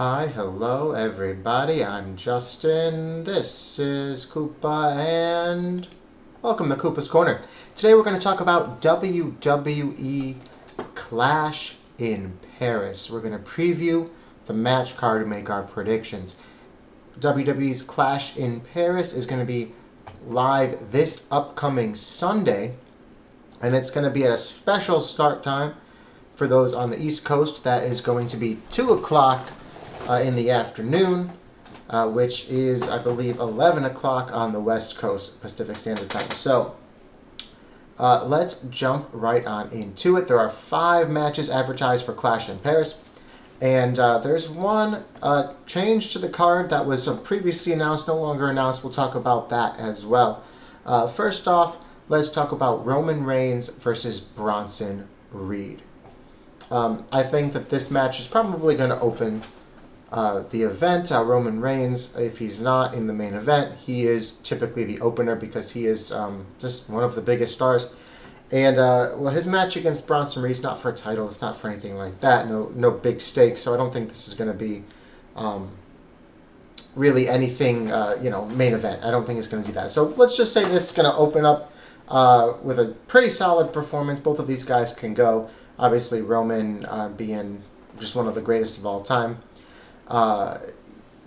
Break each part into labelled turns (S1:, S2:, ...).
S1: Hi, hello everybody, I'm Justin, this is Koopa, and welcome to Koopa's Corner. Today we're going to talk about WWE Clash in Paris. We're going to preview the match card and make our predictions. WWE's Clash in Paris is going to be live this upcoming Sunday, and it's going to be at a special start time for those on the East Coast. That is going to be 2 o'clock in the afternoon, which is, I believe, 11 o'clock on the West Coast Pacific Standard Time. So let's jump right on into it. There are 5 matches advertised for Clash in Paris, and there's one change to the card that was previously announced, no longer announced. We'll talk about that as well. First off, let's talk about Roman Reigns versus Bronson Reed. I think that this match is probably going to open the event. Roman Reigns, if he's not in the main event, he is typically the opener because he is just one of the biggest stars. And his match against Bronson Reed's not for a title. It's not for anything like that. No big stakes. So I don't think this is going to be really anything, main event. I don't think it's going to do that. So let's just say this is going to open up with a pretty solid performance. Both of these guys can go. Obviously, Roman being just one of the greatest of all time. I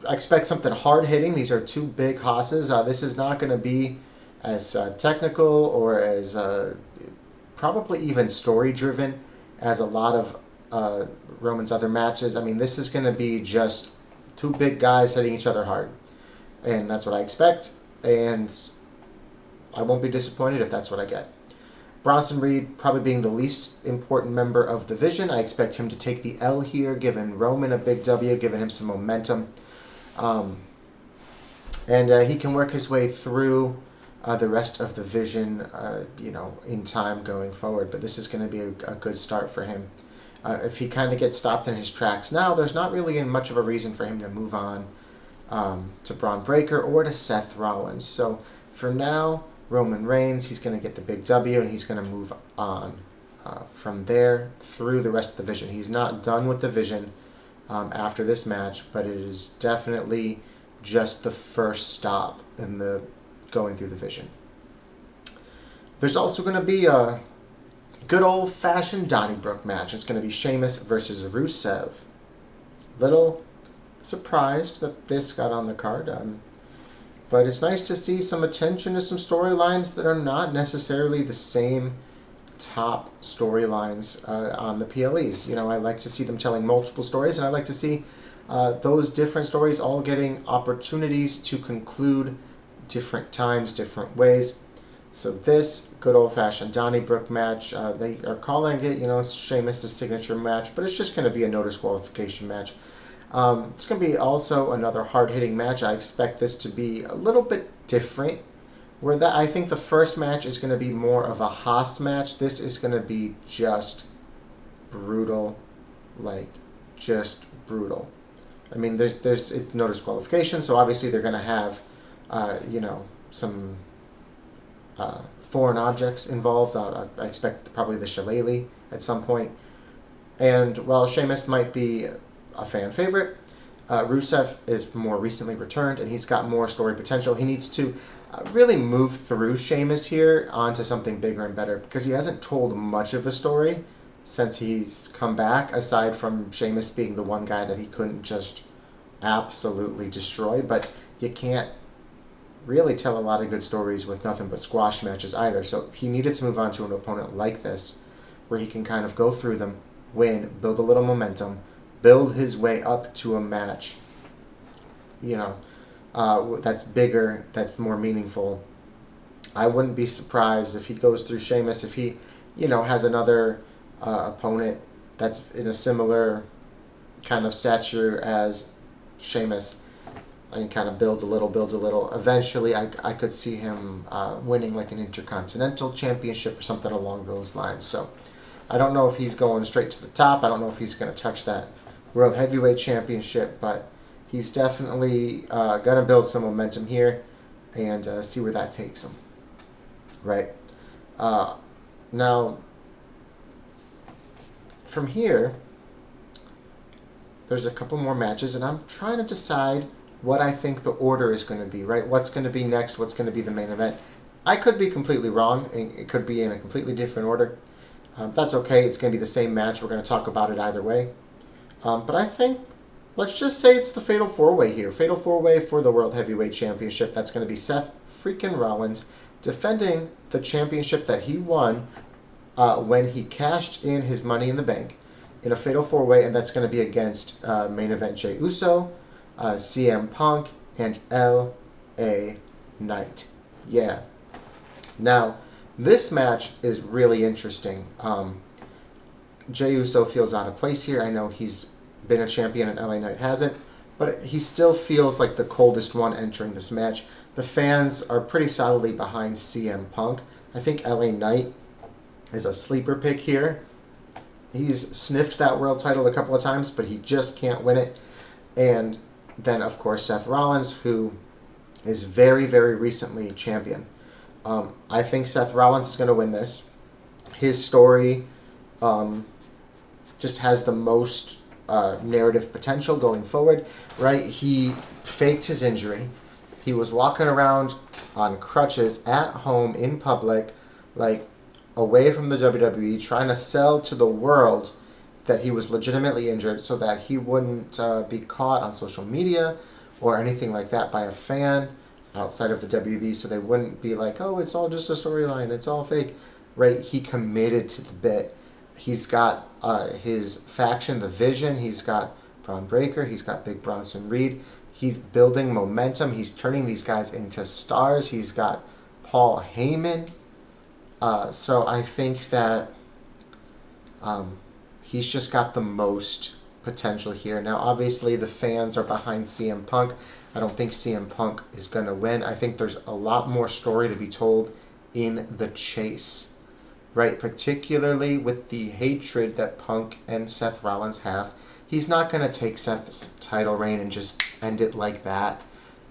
S1: expect something hard-hitting. These are 2 big hosses. This is not going to be as technical or as probably even story-driven as a lot of Roman's other matches. I mean, this is going to be just 2 big guys hitting each other hard. And that's what I expect. And I won't be disappointed if that's what I get. Bronson Reed probably being the least important member of the division. I expect him to take the L here, giving Roman a big W, giving him some momentum. And he can work his way through the rest of the division, in time going forward. But this is going to be a good start for him. If he kind of gets stopped in his tracks now, there's not really much of a reason for him to move on to Braun Breaker or to Seth Rollins. So for now, Roman Reigns, he's going to get the big W, and he's going to move on from there through the rest of the division. He's not done with the division after this match, but it is definitely just the first stop in the going through the division. There's also going to be a good old-fashioned Donnybrook match. It's going to be Sheamus versus Rusev. Little surprised that this got on the card. But it's nice to see some attention to some storylines that are not necessarily the same top storylines on the PLEs. I like to see them telling multiple stories, and I like to see those different stories all getting opportunities to conclude different times, different ways. So this good old-fashioned Donnybrook match, they are calling it, Sheamus' signature match, but it's just going to be a no disqualification match. It's going to be also another hard-hitting match. I expect this to be a little bit different. I think the first match is going to be more of a Haas match. This is going to be just brutal, just brutal. I mean, there's no disqualification, so obviously they're going to have, some foreign objects involved. I expect probably the shillelagh at some point. And while Sheamus might be a fan favorite, Rusev is more recently returned, and he's got more story potential. He needs to really move through Sheamus here onto something bigger and better, because he hasn't told much of a story since he's come back, aside from Sheamus being the one guy that he couldn't just absolutely destroy. But you can't really tell a lot of good stories with nothing but squash matches either. So he needed to move on to an opponent like this, where he can kind of go through them, win, build a little momentum, build his way up to a match, that's bigger, that's more meaningful. I wouldn't be surprised if he goes through Sheamus, if he, has another opponent that's in a similar kind of stature as Sheamus, and kind of builds a little. Eventually, I could see him winning like an Intercontinental Championship or something along those lines. So I don't know if he's going straight to the top. I don't know if he's going to touch that World Heavyweight Championship, but he's definitely going to build some momentum here and see where that takes him. Right. Now, from here, there's a couple more matches, and I'm trying to decide what I think the order is going to be, right? What's going to be next? What's going to be the main event? I could be completely wrong. It could be in a completely different order. That's okay. It's going to be the same match. We're going to talk about it either way. But I think, let's just say it's the Fatal 4-Way here. Fatal 4-Way for the World Heavyweight Championship. That's going to be Seth freaking Rollins defending the championship that he won when he cashed in his Money in the Bank in a Fatal 4-Way, and that's going to be against main event Jey Uso, CM Punk, and LA Knight. Yeah. Now, this match is really interesting. Jey Uso feels out of place here. I know he's been a champion and LA Knight hasn't, but he still feels like the coldest one entering this match. The fans are pretty solidly behind CM Punk. I think LA Knight is a sleeper pick here. He's sniffed that world title a couple of times, but he just can't win it. And then, of course, Seth Rollins, who is very, very recently champion. I think Seth Rollins is going to win this. His story just has the most narrative potential going forward, right? He faked his injury. He was walking around on crutches at home in public, like away from the WWE, trying to sell to the world that he was legitimately injured so that he wouldn't be caught on social media or anything like that by a fan outside of the WWE, so they wouldn't be like, oh, it's all just a storyline, it's all fake, right? He committed to the bit. He's got his faction, the Vision. He's got Braun Breaker. He's got Big Bronson Reed. He's building momentum. He's turning these guys into stars. He's got Paul Heyman. So I think that he's just got the most potential here. Now, obviously, the fans are behind CM Punk. I don't think CM Punk is going to win. I think there's a lot more story to be told in the chase, right? Particularly with the hatred that Punk and Seth Rollins have. He's not going to take Seth's title reign and just end it like that,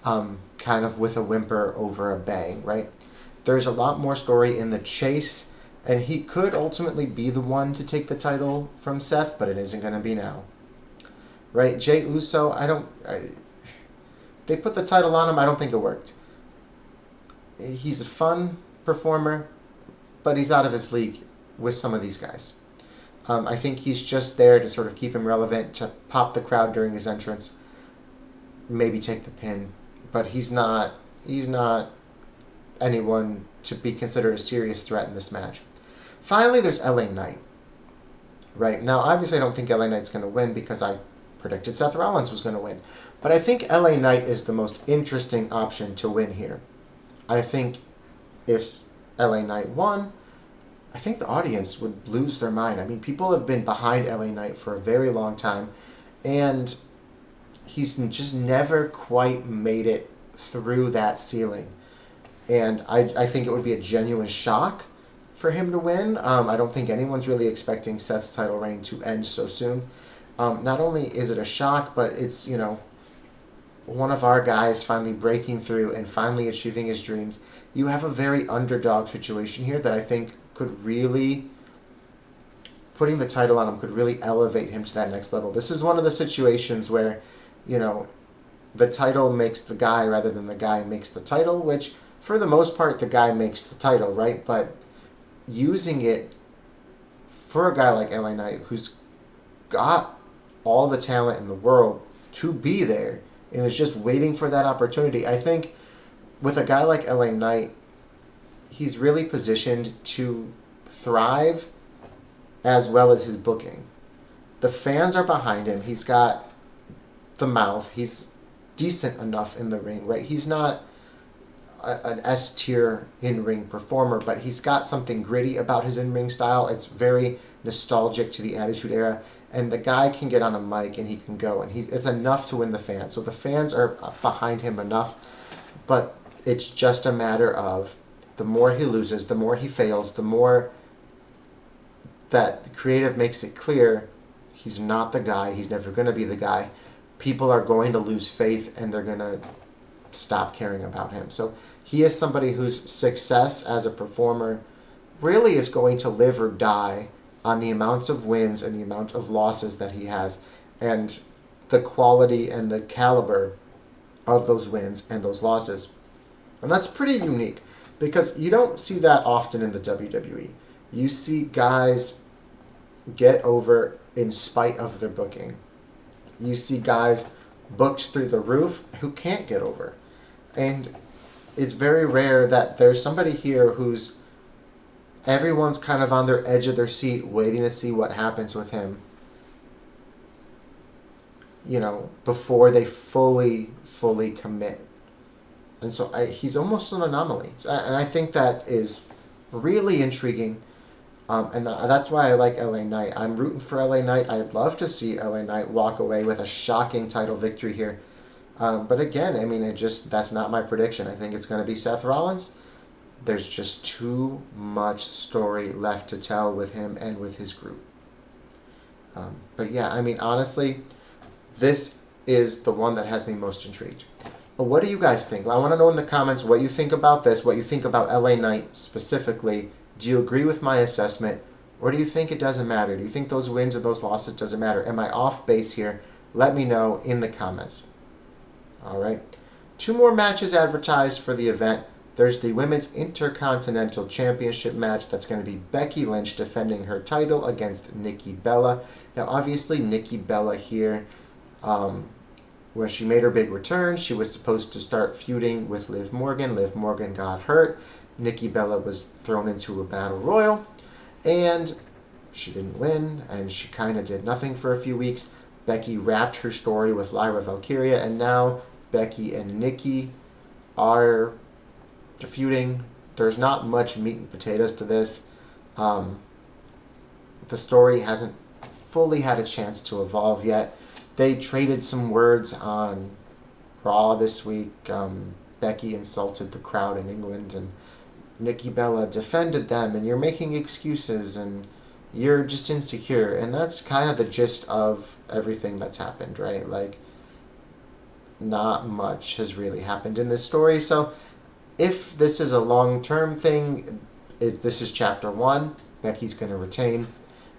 S1: kind of with a whimper over a bang, right? There's a lot more story in the chase, and he could ultimately be the one to take the title from Seth, but it isn't going to be now. Right? Jey Uso, they put the title on him. I don't think it worked. He's a fun performer, but he's out of his league with some of these guys. I think he's just there to sort of keep him relevant, to pop the crowd during his entrance, maybe take the pin, but he's not anyone to be considered a serious threat in this match. Finally, there's LA Knight. Right? Now, obviously, I don't think LA Knight's going to win because I predicted Seth Rollins was going to win. But I think LA Knight is the most interesting option to win here. I think if LA Knight won, I think the audience would lose their mind. I mean, people have been behind LA Knight for a very long time, and he's just never quite made it through that ceiling. And I think it would be a genuine shock for him to win. I don't think anyone's really expecting Seth's title reign to end so soon. Not only is it a shock, but it's, one of our guys finally breaking through and finally achieving his dreams. You have a very underdog situation here that I think could really, putting the title on him could really elevate him to that next level. This is one of the situations where, the title makes the guy rather than the guy makes the title, which for the most part the guy makes the title, right? But using it for a guy like LA Knight who's got all the talent in the world to be there and is just waiting for that opportunity, I think with a guy like LA Knight, he's really positioned to thrive as well as his booking. The fans are behind him. He's got the mouth. He's decent enough in the ring, right? He's not an S-tier in-ring performer, but he's got something gritty about his in-ring style. It's very nostalgic to the Attitude Era, and the guy can get on a mic and he can go, and it's enough to win the fans. So the fans are behind him enough, but it's just a matter of the more he loses, the more he fails, the more that the creative makes it clear he's not the guy, he's never going to be the guy. People are going to lose faith and they're going to stop caring about him. So he is somebody whose success as a performer really is going to live or die on the amounts of wins and the amount of losses that he has. And the quality and the caliber of those wins and those losses. And that's pretty unique because you don't see that often in the WWE. You see guys get over in spite of their booking. You see guys booked through the roof who can't get over. And it's very rare that there's somebody here who's everyone's kind of on their edge of their seat waiting to see what happens with him, before they fully commit. And so he's almost an anomaly. And I think that is really intriguing. And that's why I like LA Knight. I'm rooting for LA Knight. I'd love to see LA Knight walk away with a shocking title victory here. But again, I mean, that's not my prediction. I think it's going to be Seth Rollins. There's just too much story left to tell with him and with his group. But yeah, I mean, honestly, this is the one that has me most intrigued. What do you guys think? I want to know in the comments what you think about this, what you think about LA Knight specifically. Do you agree with my assessment, or do you think it doesn't matter? Do you think those wins or those losses doesn't matter? Am I off base here? Let me know in the comments. All right. 2 more matches advertised for the event. There's the Women's Intercontinental Championship match. That's going to be Becky Lynch defending her title against Nikki Bella. Now, obviously, Nikki Bella here, when she made her big return, she was supposed to start feuding with Liv Morgan. Liv Morgan got hurt. Nikki Bella was thrown into a battle royal, and she didn't win, and she kind of did nothing for a few weeks. Becky wrapped her story with Lyra Valkyria, and now Becky and Nikki are feuding. There's not much meat and potatoes to this. The story hasn't fully had a chance to evolve yet. They traded some words on Raw this week. Becky insulted the crowd in England, and Nikki Bella defended them, and you're making excuses, and you're just insecure. And that's kind of the gist of everything that's happened, right? Like, not much has really happened in this story. So if this is a long-term thing, this is chapter 1, Becky's going to retain,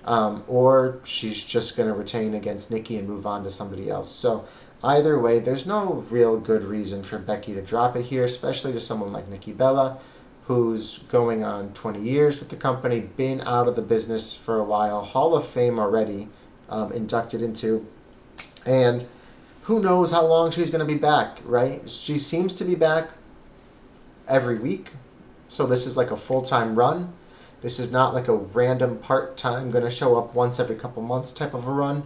S1: or she's just going to retain against Nikki and move on to somebody else. So either way, there's no real good reason for Becky to drop it here, especially to someone like Nikki Bella, who's going on 20 years with the company, been out of the business for a while, Hall of Fame already inducted into, and who knows how long she's going to be back, right? She seems to be back every week, so this is like a full-time run. This is not like a random part-time, going to show up once every couple months type of a run.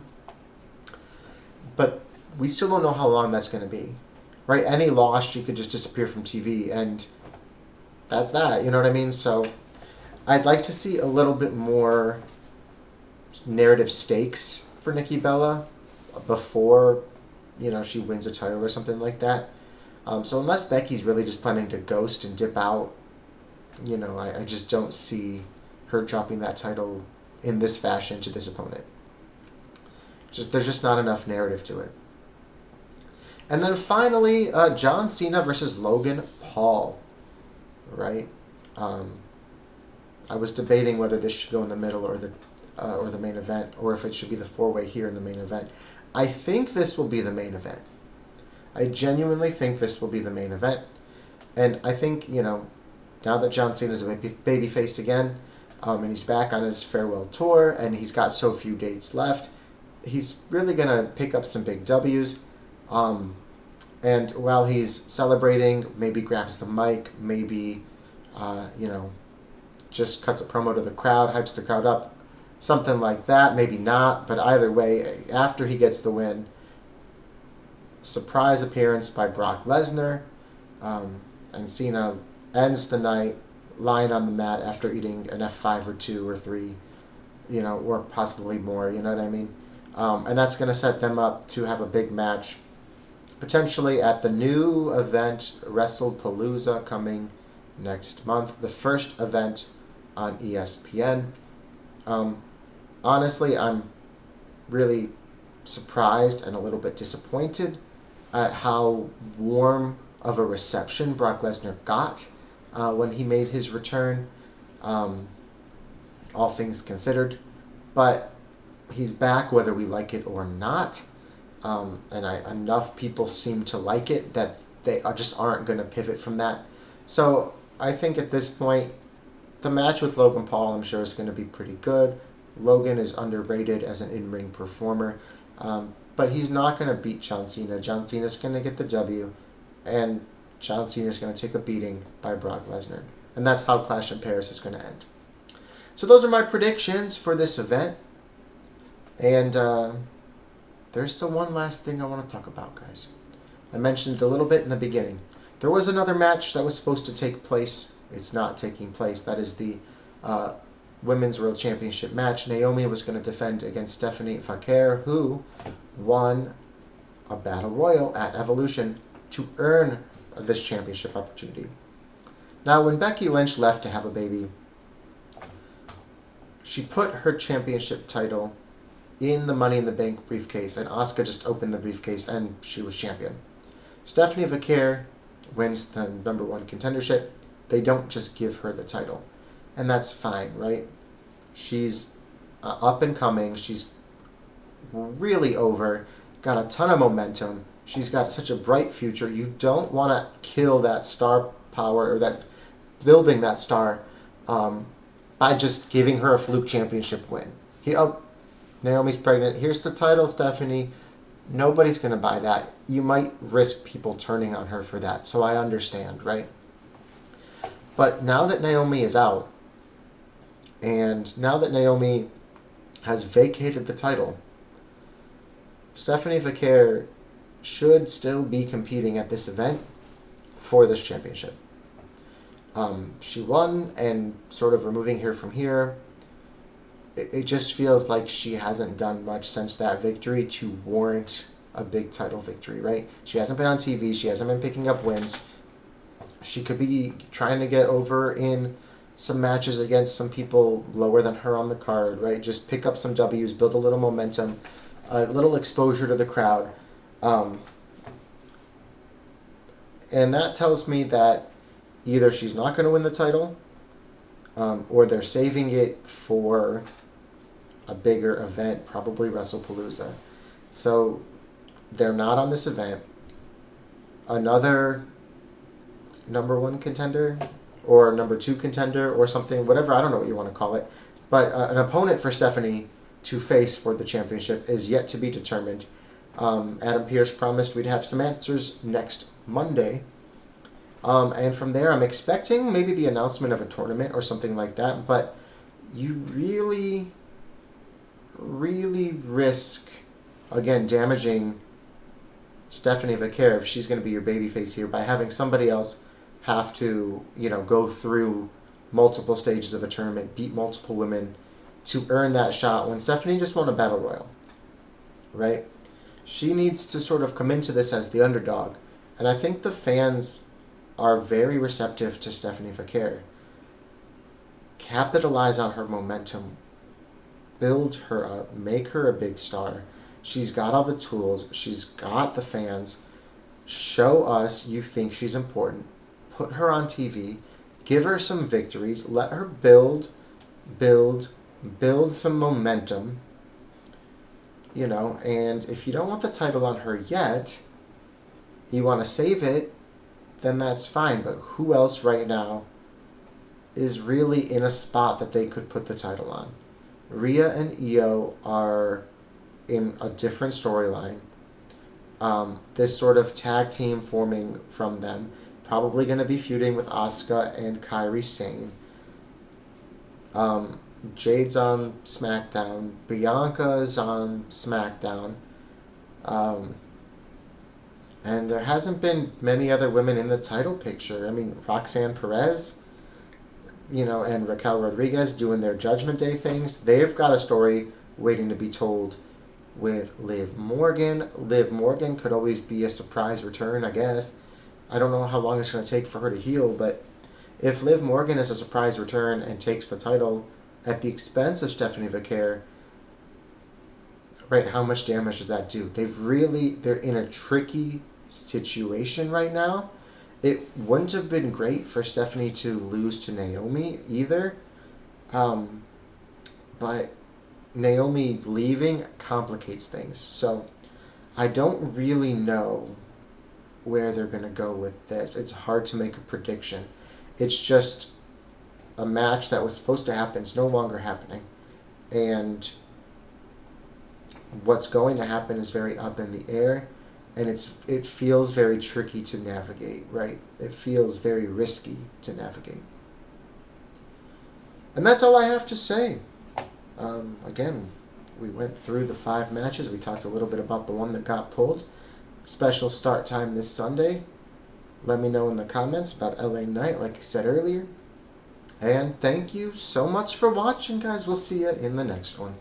S1: But we still don't know how long that's going to be, right? Any loss, she could just disappear from TV, and that's that, you know what I mean? So I'd like to see a little bit more narrative stakes for Nikki Bella before, she wins a title or something like that. So unless Becky's really just planning to ghost and dip out, I just don't see her dropping that title in this fashion to this opponent. There's just not enough narrative to it. And then finally, John Cena versus Logan Paul, right? I was debating whether this should go in the middle or the main event, or if it should be the 4-way here in the main event. I think this will be the main event. I genuinely think this will be the main event. And I think, now that John Cena is a babyface again, and he's back on his farewell tour, and he's got so few dates left, he's really going to pick up some big W's. And while he's celebrating, maybe grabs the mic, maybe, just cuts a promo to the crowd, hypes the crowd up, something like that. Maybe not, but either way, after he gets the win, surprise appearance by Brock Lesnar, and Cena ends the night lying on the mat after eating an F5 or 2 or 3, or possibly more, you know what I mean? And that's going to set them up to have a big match, potentially at the new event, WrestlePalooza, coming next month, the first event on ESPN. Honestly, I'm really surprised and a little bit disappointed at how warm of a reception Brock Lesnar got when he made his return, all things considered. But he's back whether we like it or not. Enough people seem to like it that they just aren't going to pivot from that. So I think at this point, the match with Logan Paul, I'm sure, is going to be pretty good. Logan is underrated as an in-ring performer, but he's not going to beat John Cena. John Cena's going to get the W, and John Cena's going to take a beating by Brock Lesnar. And that's how Clash in Paris is going to end. So those are my predictions for this event. And there's still one last thing I want to talk about, guys. I mentioned it a little bit in the beginning. There was another match that was supposed to take place. It's not taking place. That is the Women's World Championship match. Naomi was going to defend against Stephanie Vaquer, who won a Battle Royal at Evolution to earn this championship opportunity. Now, when Becky Lynch left to have a baby, she put her championship title in the Money in the Bank briefcase, and Asuka just opened the briefcase, and she was champion. Stephanie Vaquer wins the #1 contendership. They don't just give her the title, and that's fine, right? She's up and coming. She's really over, got a ton of momentum. She's got such a bright future. You don't want to kill that star power or that building that star by just giving her a fluke championship win. Naomi's pregnant. Here's the title, Stephanie. Nobody's going to buy that. You might risk people turning on her for that, so I understand, right? But now that Naomi is out, and now that Naomi has vacated the title, Stephanie Vaquer should still be competing at this event for this championship. She won, and sort of removing her from here, it just feels like she hasn't done much since that victory to warrant a big title victory, right? She hasn't been on TV. She hasn't been picking up wins. She could be trying to get over in some matches against some people lower than her on the card, right? Just pick up some W's, build a little momentum, a little exposure to the crowd. And that tells me that either she's not going to win the title, or they're saving it for a bigger event, probably WrestlePalooza. So they're not on this event. Another #1 contender or #2 contender or something, whatever, I don't know what you want to call it. But an opponent for Stephanie to face for the championship is yet to be determined. Adam Pearce promised we'd have some answers next Monday. And from there, I'm expecting maybe the announcement of a tournament or something like that. But you really, really risk, again, damaging Stephanie Vaquer if she's going to be your babyface here by having somebody else have to, go through multiple stages of a tournament, beat multiple women to earn that shot when Stephanie just won a Battle Royal, right? She needs to sort of come into this as the underdog. And I think the fans are very receptive to Stephanie Vaquer. Capitalize on her momentum. Build her up. Make her a big star. She's got all the tools. She's got the fans. Show us you think she's important. Put her on TV. Give her some victories. Let her build some momentum. And if you don't want the title on her yet, you want to save it, then that's fine. But who else right now is really in a spot that they could put the title on? Rhea and Io are in a different storyline. This sort of tag team forming from them. Probably going to be feuding with Asuka and Kairi Sane. Jade's on SmackDown. Bianca's on SmackDown. And there hasn't been many other women in the title picture. I mean, Roxanne Perez, and Raquel Rodriguez doing their Judgment Day things. They've got a story waiting to be told with Liv Morgan. Liv Morgan could always be a surprise return, I guess. I don't know how long it's going to take for her to heal, but if Liv Morgan is a surprise return and takes the title at the expense of Stephanie Vaquer, right, how much damage does that do? They're in a tricky situation right now. It wouldn't have been great for Stephanie to lose to Naomi either. But Naomi leaving complicates things. So I don't really know where they're going to go with this. It's hard to make a prediction. It's just a match that was supposed to happen is no longer happening. And what's going to happen is very up in the air, and it feels very tricky to navigate, right? It feels very risky to navigate. And that's all I have to say. Again, we went through the 5 matches. We talked a little bit about the one that got pulled. Special start time this Sunday. Let me know in the comments about LA Knight, like I said earlier. And thank you so much for watching, guys. We'll see you in the next one.